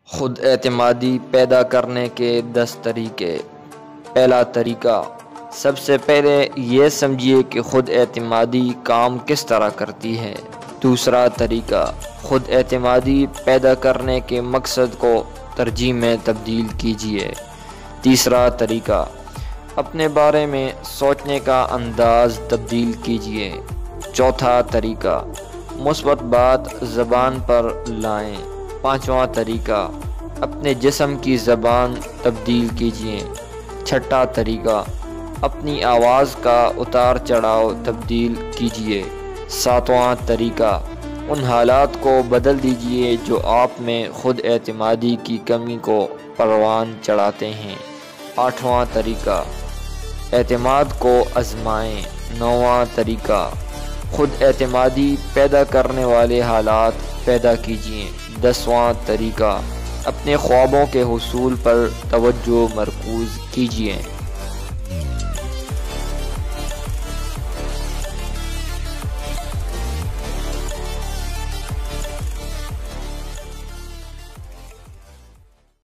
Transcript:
خود اعتمادی پیدا کرنے کے 10 طریقے۔ پہلا طریقہ، سب سے پہلے یہ سمجھیے کہ خود اعتمادی کام کس طرح کرتی ہے۔ دوسرا طریقہ، خود اعتمادی پیدا کرنے کے مقصد کو ترجیح میں تبدیل کیجیے۔ تیسرا طریقہ، اپنے بارے میں سوچنے کا انداز تبدیل کیجیے۔ چوتھا طریقہ، مثبت بات زبان پر لائیں۔ پانچواں طریقہ، اپنے جسم کی زبان تبدیل کیجیے۔ چھٹا طریقہ، اپنی آواز کا اتار چڑھاؤ تبدیل کیجیے۔ ساتواں طریقہ، ان حالات کو بدل دیجیے جو آپ میں خود اعتمادی کی کمی کو پروان چڑھاتے ہیں۔ آٹھواں طریقہ، اعتماد کو آزمائیں۔ نوواں طریقہ، خود اعتمادی پیدا کرنے والے حالات پیدا کیجیے۔ 10واں طریقہ، اپنے خوابوں کے حصول پر توجہ مرکوز کیجیے۔